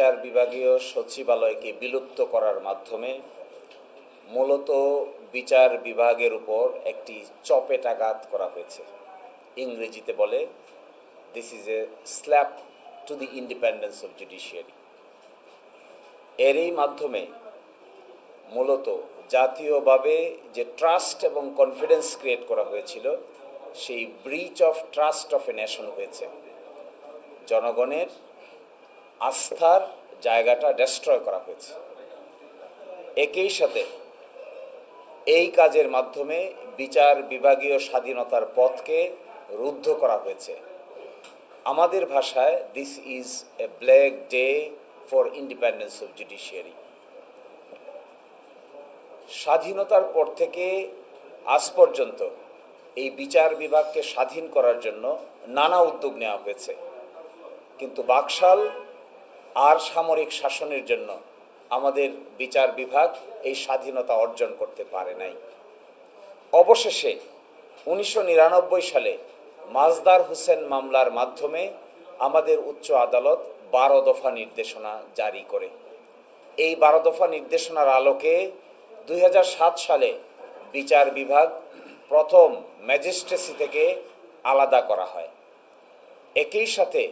বিচার বিভাগীয় সচিবালয়কে বিলুপ্ত করার মাধ্যমে মূলত বিচার বিভাগের উপর একটি চপেটাঘাত করা হয়েছে। ইংরেজিতে বলে this is a slap to the independence of judiciary. এরই মাধ্যমে মূলত জাতীয়ভাবে যে ট্রাস্ট এবং কনফিডেন্স ক্রিয়েট করা হয়েছিল, সেই breach of trust of a nation হয়েছে। জনগণের আস্থার জায়গাটা ডেস্ট্রয় করা হয়েছে। একই সাথে এই কাজের মাধ্যমে বিচার বিভাগীয় স্বাধীনতার পথকে রুদ্ধ করা হয়েছে। আমাদের ভাষায় this is a black day for independence of judiciary. স্বাধীনতার পর থেকে আজ পর্যন্ত এই বিচার বিভাগকে স্বাধীন করার জন্য নানা উদ্যোগ নেওয়া হয়েছে, কিন্তু বাকশাল আর সামরিক শাসনের জন্য আমাদের বিচার বিভাগ এই স্বাধীনতা অর্জন করতে পারে নাই। অবশেষে 1999 সালে মাজদার হোসেন মামলার মাধ্যমে আমাদের উচ্চ আদালত 12 দফা নির্দেশনা জারি করে। এই 12 দফা নির্দেশনার আলোকে 2007 সালে বিচার বিভাগ প্রথম ম্যাজিস্ট্রেসি থেকে আলাদা করা হয়। একই সাথে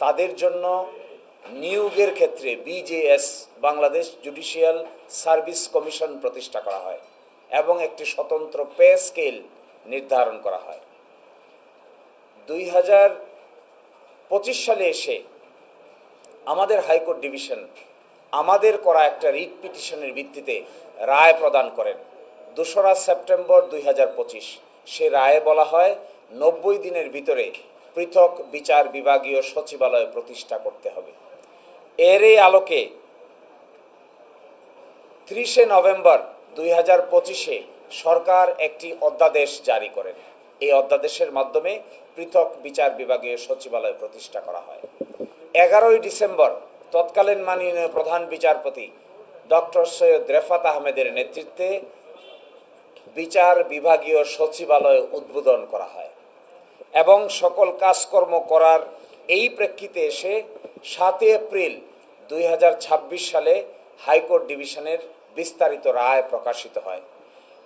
তাদের জন্য নিয়োগের ক্ষেত্রে BJS Bangladesh judicial service commission প্রতিষ্ঠা করা হয় এবং একটি স্বতন্ত্র পে স্কেল নির্ধারণ করা হয়। 2025 সালে এসে আমাদের হাইকোর্ট ডিভিশন আমাদের করা একটা রিট পিটিশনের ভিত্তিতে রায় প্রদান করেন 2রা সেপ্টেম্বর 2025। সে রায়ে বলা হয় 90 দিনের ভিতরে পৃথক বিচার বিভাগীয় সচিবালয় প্রতিষ্ঠা করতে হবে। এর এই আলোকে 30 নভেম্বর 2025 সরকার একটি অধ্যাদেশ জারি করেন। এই অধ্যাদেশের মাধ্যমে পৃথক বিচার বিভাগীয় সচিবালয় প্রতিষ্ঠা করা হয়। 11 ডিসেম্বর তৎকালীন মাননীয় প্রধান বিচারপতি ডক্টর সৈয়দ রেফাত আহমেদের নেতৃত্বে বিচার বিভাগীয় সচিবালয় উদ্বোধন করা হয় এবং সকল কাজকর্ম করার এই প্রেক্ষিতে এসে 7 এপ্রিল 2026 সালে হাইকোর্ট ডিভিশনের বিস্তারিত রায় প্রকাশিত হয়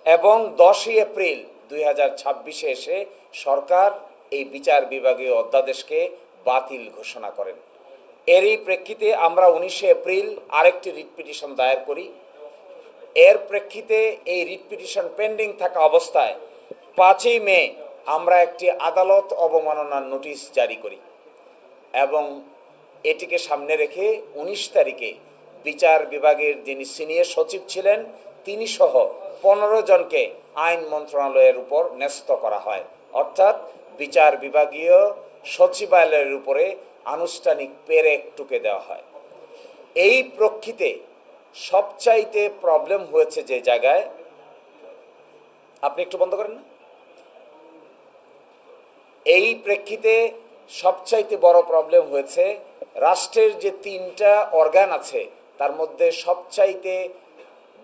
এবং 10 এপ্রিল 2026 এসে সরকার এই বিচার বিভাগীয় অধ্যাদেশকে বাতিল ঘোষণা করেন। এরই প্রেক্ষিতে আমরা 19 এপ্রিল আরেকটি রিট পিটিশন দায়ের করি। এর প্রেক্ষিতে এই রিট পিটিশন পেন্ডিং থাকা অবস্থায় 5 মে আমরা একটি আদালত অবমাননার নোটিশ জারি করি এবং এটিকে সামনে রেখে 19 তারিখে বিচার বিভাগের যিনি সিনিয়র সচিব ছিলেন তিনি সহ 15 জনকে আইন মন্ত্রণালয়ের উপর ন্যস্ত করা হয়, অর্থাৎ বিচার বিভাগীয় সচিবালয়ের উপরে আনুষ্ঠানিক পেরেক টুকে দেওয়া হয়। এই প্রেক্ষিতে সবচাইতে প্রবলেম হয়েছে যে জায়গায়, আপনি একটু বন্ধ করেন না, এই প্রেক্ষিতে সবচাইতে বড় প্রবলেম হয়েছে রাষ্ট্রের যে 3টা অর্গান আছে তার মধ্যে সবচাইতে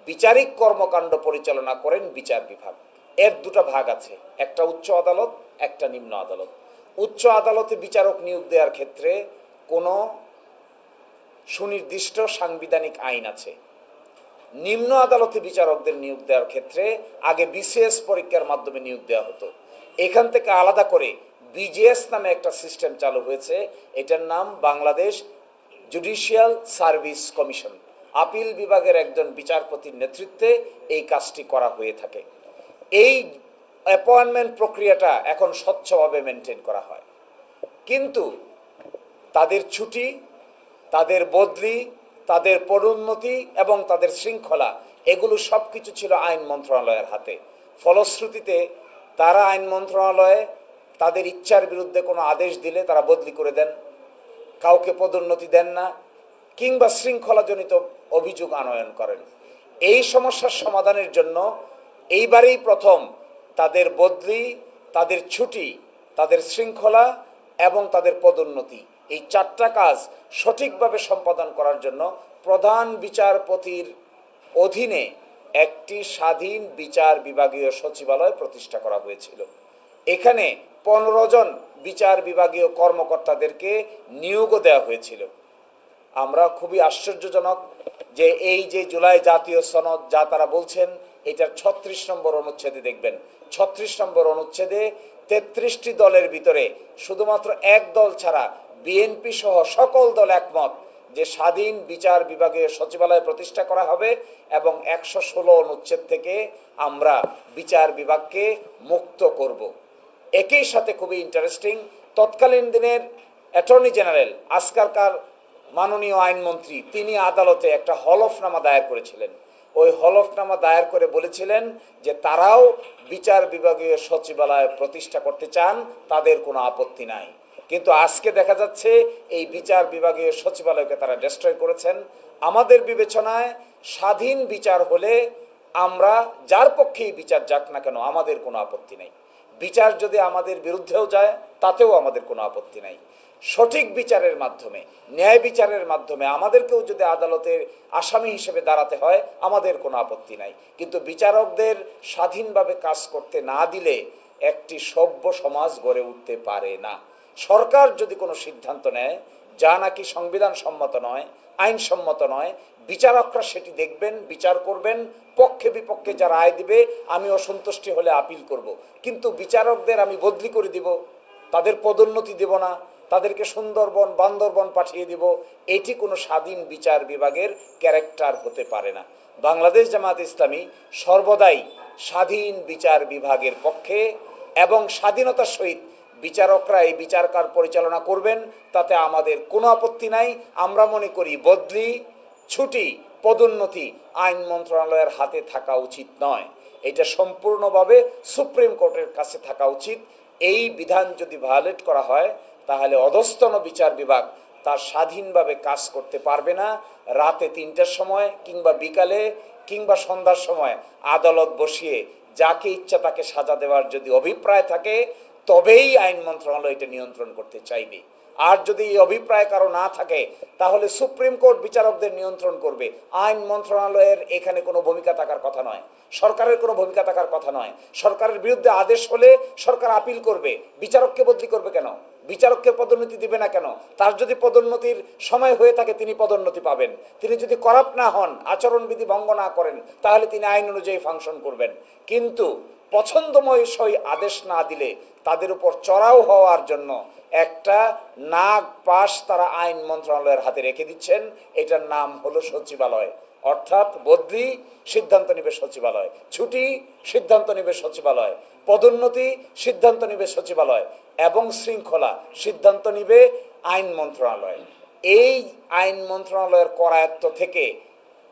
বিচারিক কর্মকাণ্ড পরিচালনা করেন বিচার বিভাগ। এর 2টা ভাগ আছে, একটা উচ্চ আদালত, একটা নিম্ন আদালত। উচ্চ আদালতে বিচারক নিয়োগ দেওয়ার ক্ষেত্রে কোনো সুনির্দিষ্ট সাংবিধানিক আইন আছে। নিম্ন আদালতে বিচারকদের নিয়োগ দেওয়ার ক্ষেত্রে আগে বিসিএস পরীক্ষার মাধ্যমে নিয়োগ দেওয়া হতো। এখান থেকে আলাদা করে বিজেএস নামে একটা সিস্টেম চালু হয়েছে। এটার নাম Bangladesh judicial service commission. Appeal বিভাগের একজন বিচারপতির নেতৃত্বে এই কাজটি করা হয়ে থাকে। এই অ্যাপয়েন্টমেন্ট প্রক্রিয়াটা এখন স্বচ্ছভাবে মেনটেন করা হয়, কিন্তু তাদের ছুটি, তাদের বদলি, তাদের পদোন্নতি এবং তাদের শৃঙ্খলা এগুলো সব কিছু ছিল আইন মন্ত্রণালয়ের হাতে। ফলশ্রুতিতে তারা আইন মন্ত্রণালয়ে তাদের ইচ্ছার বিরুদ্ধে কোনো আদেশ দিলে তারা বদলি করে দেন, কাউকে পদোন্নতি দেন না, কিংবা শৃঙ্খলাজনিত অভিযোগ আনয়ন করেন। এই সমস্যার সমাধানের জন্য এইবারেই প্রথম তাদের বদলি, তাদের ছুটি, তাদের শৃঙ্খলা এবং তাদের পদোন্নতি, এই 4টা কাজ সঠিকভাবে সম্পাদন করার জন্য প্রধান বিচারপতির অধীনে একটি স্বাধীন বিচার বিভাগীয় সচিবালয় প্রতিষ্ঠা করা হয়েছিল। এখানে 15 জন বিচার বিভাগীয় কর্মকর্তাদেরকে নিয়োগও দেওয়া হয়েছিল। আমরা খুবই আশ্চর্যজনক যে এই যে জুলাই জাতীয় সনদ যা তারা বলছেন, এটার 36 নম্বর অনুচ্ছেদে দেখবেন, 36 নম্বর অনুচ্ছেদে 33টি দলের ভিতরে শুধুমাত্র এক দল ছাড়া বিএনপি সহ সকল দল একমত যে স্বাধীন বিচার বিভাগীয় সচিবালয় প্রতিষ্ঠা করা হবে এবং 116 অনুচ্ছেদ থেকে আমরা বিচার বিভাগকে মুক্ত করব। একই সাথে খুবই ইন্টারেস্টিং, তৎকালীন দিনের অ্যাটর্নি জেনারেল আজকালকার মাননীয় আইনমন্ত্রী তিনি আদালতে একটা হলফনামা দায়ের করেছিলেন। ওই হলফনামা দায়ের করে বলেছিলেন যে তারাও বিচার বিভাগীয় সচিবালয় প্রতিষ্ঠা করতে চান, তাদের কোনো আপত্তি নাই। কিন্তু আজকে দেখা যাচ্ছে এই বিচার বিভাগীয় সচিবালয়কে তারা ডিস্ট্রয় করেছেন। আমাদের বিবেচনায় স্বাধীন বিচার হলে আমরা যার পক্ষেই বিচার যাক না কেন আমাদের কোনো আপত্তি নেই। বিচার যদি আমাদের বিরুদ্ধেও যায় তাতেও আমাদের কোনো আপত্তি নাই। সঠিক বিচারের মাধ্যমে, ন্যায় বিচারের মাধ্যমে আমাদেরকেও যদি আদালতের আসামি হিসেবে দাঁড়াতে হয় আমাদের কোনো আপত্তি নাই। কিন্তু বিচারকদের স্বাধীনভাবে কাজ করতে না দিলে একটি সভ্য সমাজ গড়ে উঠতে পারে না। সরকার যদি কোনো সিদ্ধান্ত নেয় যা নাকি সংবিধান সম্মত নয়, আইনসম্মত নয়, বিচারকরা সেটি দেখবেন, বিচার করবেন, পক্ষে বিপক্ষে যা রায় দিবে আমি অসন্তুষ্টি হলে আপিল করব। কিন্তু বিচারকদের আমি বদলি করে দিব, তাদের পদোন্নতি দেব না, তাদেরকে সুন্দরবন বান্দরবন পাঠিয়ে দিব, এটি কোনো স্বাধীন বিচার বিভাগের ক্যারেক্টার হতে পারে না। বাংলাদেশ জামায়াত ইসলামী সর্বদাই স্বাধীন বিচার বিভাগের পক্ষে এবং স্বাধীনতার সহিত বিচারকরা এই বিচারকার পরিচালনা করবেন, তাতে আমাদের কোনো আপত্তি নাই। আমরা মনে করি বদলি, ছুটি, পদোন্নতি আইন মন্ত্রণালয়ের হাতে থাকা উচিত নয়, এটা সম্পূর্ণভাবে সুপ্রিম কোর্টের কাছে থাকা উচিত। এই বিধান যদি ভায়োলেট করা হয় তাহলে অধস্তন বিচার বিভাগ তার স্বাধীনভাবে কাজ করতে পারবে না। রাতে 3টার সময় কিংবা বিকালে কিংবা সন্ধ্যার সময় আদালত বসিয়ে যাকে ইচ্ছা তাকে সাজা দেওয়ার যদি অভিপ্রায় থাকে তবেই আইন মন্ত্রণালয় এটা নিয়ন্ত্রণ করতে চাইবে। আর যদি এই অভিপ্রায় কারো না থাকে তাহলে সুপ্রিম কোর্ট বিচারকদের নিয়ন্ত্রণ করবে। আইন মন্ত্রণালয়ের এখানে কোনো ভূমিকা থাকার কথা নয়, সরকারের কোনো ভূমিকা থাকার কথা নয়। সরকারের বিরুদ্ধে আদেশ হলে সরকার আপিল করবে, বিচারককে বদলি করবে কেন? বিচারককে পদোন্নতি দিবে না কেন? তার যদি পদোন্নতির সময় হয়ে থাকে তিনি পদোন্নতি পাবেন। তিনি যদি করাপ্ট না হন, আচরণবিধি ভঙ্গ না করেন, তাহলে তিনি আইন অনুযায়ী ফাংশন করবেন। কিন্তু পছন্দময় সই আদেশ না দিলে তাদের উপর চড়াও হওয়ার জন্য একটা নাগ পাশ তারা আইন মন্ত্রণালয়ের হাতে রেখে দিচ্ছেন। এটার নাম হলো সচিবালয়। অর্থাৎ বদলি সিদ্ধান্ত নিবে সচিবালয়, ছুটি সিদ্ধান্ত নিবে সচিবালয়, পদোন্নতি সিদ্ধান্ত নিবে সচিবালয় এবং শৃঙ্খলা সিদ্ধান্ত নিবে আইন মন্ত্রণালয়। এই আইন মন্ত্রণালয়ের করায়ত্ত থেকে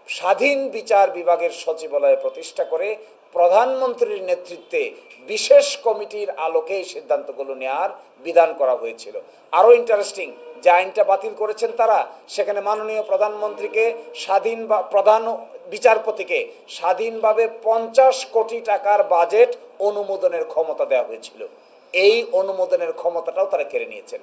স্বাধীন বিচার বিভাগের সচিবালয় প্রতিষ্ঠা করে প্রধানমন্ত্রীর নেতৃত্বে বিশেষ কমিটির আলোকে এই সিদ্ধান্তগুলো নেওয়ার বিধান করা হয়েছিল। আরও ইন্টারেস্টিং, যে আইনটা বাতিল করেছেন তারা, সেখানে মাননীয় প্রধানমন্ত্রীকে স্বাধীন বা প্রধান বিচারপতিকে স্বাধীনভাবে 50 কোটি টাকার বাজেট অনুমোদনের ক্ষমতা দেওয়া হয়েছিল। এই অনুমোদনের ক্ষমতাটাও তারা কেড়ে নিয়েছেন।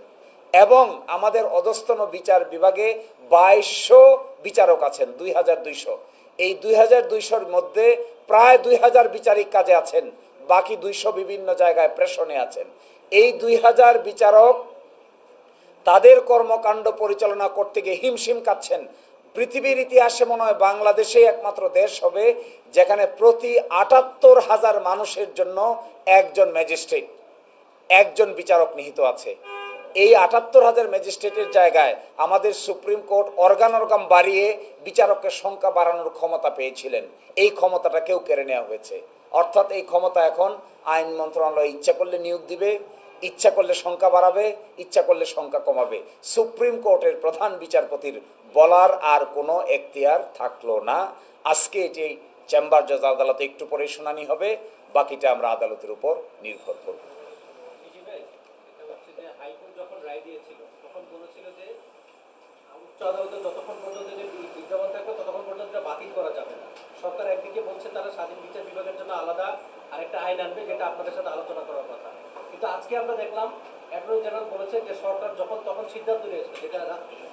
এবং আমাদের অধস্তন বিচার বিভাগে 2200 বিচারক আছেন, 2200। এই 2200-র মধ্যে প্রায় 2000 বিচারিক কাজে আছেন, বাকি 200 বিভিন্ন জায়গায় প্রেষণে আছেন। এই 2000 বিচারক তাদের কর্মকাণ্ড পরিচালনা করতে গিয়ে হিমশিম খাচ্ছেন। পৃথিবীর ইতিহাসে মনে হয় বাংলাদেশেই একমাত্র দেশ হবে যেখানে প্রতি 78,000 মানুষের জন্য একজন ম্যাজিস্ট্রেট, একজন বিচারক নিহিত আছে। এই 78,000 ম্যাজিস্ট্রেটের জায়গায় আমাদের সুপ্রিম কোর্ট অর্গান বাড়িয়ে বিচারকের সংখ্যা বাড়ানোর ক্ষমতা পেয়েছিলেন। এই ক্ষমতাটা কেউ কেড়ে নেওয়া হয়েছে। অর্থাৎ এই ক্ষমতা এখন আইন মন্ত্রণালয় ইচ্ছা করলে নিয়োগ দিবে, ইচ্ছা করলে সংখ্যা বাড়াবে, ইচ্ছা করলে সংখ্যা কমাবে। সুপ্রিম কোর্টের প্রধান বিচারপতির বলার আর কোনো এখতিয়ার থাকলো না। আজকে এটি চেম্বার জজ আদালতে একটু পরে শুনানি হবে, বাকিটা আমরা আদালতের উপর নির্ভর করব। যতক্ষণ পর্যন্ত বিজ্ঞাপন থাকবে ততক্ষণ পর্যন্ত বাতিল করা যাবে না। সরকার একদিকে বলছে তারা স্বাধীন বিচার বিভাগের জন্য আলাদা আরেকটা আইন আনবে, যেটা আপনাদের সাথে আলোচনা করার কথা। কিন্তু আজকে আমরা দেখলাম অ্যাটর্নি জেনারেল বলেছে যে সরকার যখন তখন সিদ্ধান্ত নিয়েছে, যেটা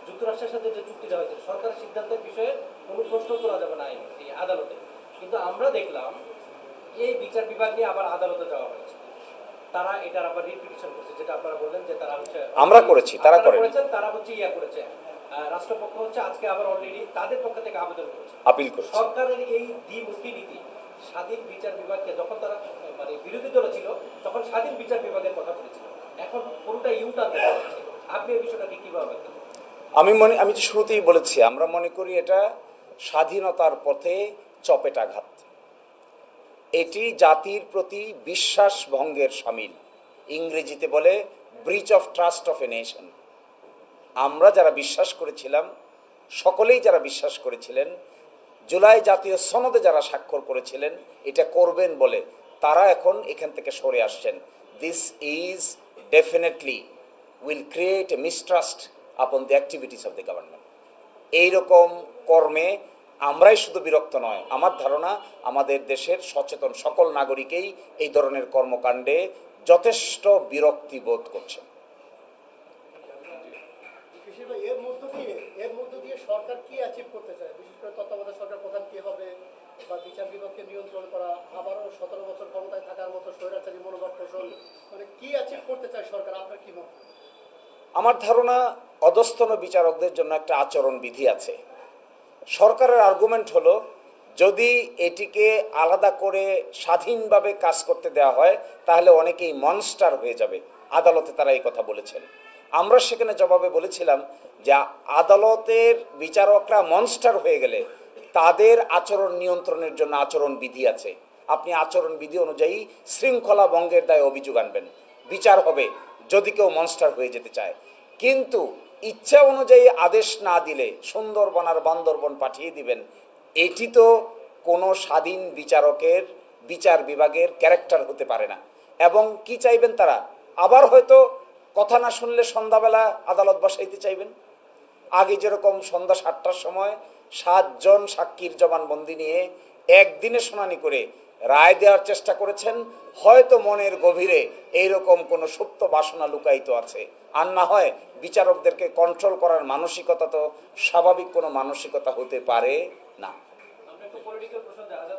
যুক্তরাষ্ট্রের সাথে যে চুক্তিটা হয়েছে, সরকারের সিদ্ধান্তের বিষয়ে কোনো প্রশ্ন তোলা যাবে না আইন এই আদালতে। কিন্তু আমরা দেখলাম এই বিচার বিভাগ নিয়ে আবার আদালতে যাওয়া হয়েছে, তারা এটার আবার রিপিটিশন করছে, যেটা আপনারা বললেন যে তারা হচ্ছে আমরা করেছি, তারা করেছেন, তারা হচ্ছে করেছে। রাষ্ট্রপক্ষ হচ্ছে আজকে আবার অলরেডি তাদের পক্ষ থেকে আবেদন করেছে। আপিল করছে। সরকারের এই দ্বিমুখী নীতি, স্বাধীন বিচার বিভাগকে যখন তারা মানে বিরোধী দলে ছিল তখন স্বাধীন বিচার বিভাগের কথা বলেছিল, এখন পুরোটা ইউটার্ন দেখা যাচ্ছে। আপনি এই বিষয়টাকে কিভাবে দেখেন? আমি তো শুরুতেই বলেছি, আমরা মনে করি এটা স্বাধীনতার পথে চপেটাঘাত। এটি জাতির প্রতি বিশ্বাস ভঙ্গের শামিল। ইংরেজিতে বলে breach of trust of a nation. আমরা যারা বিশ্বাস করেছিলাম, সকলেই যারা বিশ্বাস করেছিলেন, জুলাই জাতীয় সনদে যারা স্বাক্ষর করেছিলেন এটা করবেন বলে, তারা এখন এখান থেকে সরে আসছেন। This is definitely will create a mistrust upon the activities of the government. এইরকম কর্মে আমরাই শুধু বিরক্ত নয়, আমার ধারণা আমাদের দেশের সচেতন সকল নাগরিকেই এই ধরনের কর্মকাণ্ডে যথেষ্ট বিরক্তি বোধ করছেন। এর মধ্য দিয়ে সরকার কি অ্যাচিভ করতে চায়, বিশেষ করে তত্ত্বাবধায়ক সরকার প্রধান কি হবে, বা বিচার বিভাগকে নিয়ন্ত্রণ করা, আবারও 17 বছর ক্ষমতায় থাকার মতো স্বৈরাচারী মনোভাব পোষণ, মানে কি অ্যাচিভ করতে চায় সরকার, আপনার কি মত? আমার ধারণা অধস্তন বিচারকদের জন্য একটা আচরণ বিধি আছে। সরকারের আর্গুমেন্ট হলো, যদি এটিকে আলাদা করে স্বাধীনভাবে কাজ করতে দেওয়া হয় তাহলে অনেকেই মনস্টার হয়ে যাবে। আদালতে তারা এই কথা বলেছেন। আমরা সেখানে জবাবে বলেছিলাম যে আদালতের বিচারকরা মনস্টার হয়ে গেলে তাদের আচরণ নিয়ন্ত্রণের জন্য আচরণ বিধি আছে। আপনি আচরণ বিধি অনুযায়ী শৃঙ্খলা ভঙ্গের দায়ে অভিযোগ আনবেন, বিচার হবে যদি কেউ মনস্টার হয়ে যেতে চায়। কিন্তু ইচ্ছা অনুযায়ী আদেশ না দিলে সুন্দরবন আর বান্দরবন পাঠিয়ে দিবেন, এটি তো কোনো স্বাধীন বিচারকের বিচার বিভাগের ক্যারেক্টার হতে পারে না। এবং কি চাইবেন তারা? আবার হয়তো কথা না শুনলে সন্ধ্যাবেলা আদালত বসাইতে চাইবেন। আগে যেরকম সন্ধ্যা 7টার সময় 7 জন সাক্ষীর জবানবন্দি নিয়ে একদিনে শুনানি করে রায় দেওয়ার চেষ্টা করেছেন, হয়তো মনের গভীরে এইরকম কোনো সুপ্ত বাসনা লুকায়িত আছে। আর না হয় বিচারকদেরকে কন্ট্রোল করার মানসিকতা তো স্বাভাবিক কোনো মানসিকতা হতে পারে না। আমরা একটু পলিটিক্যাল প্রশ্ন জানাতে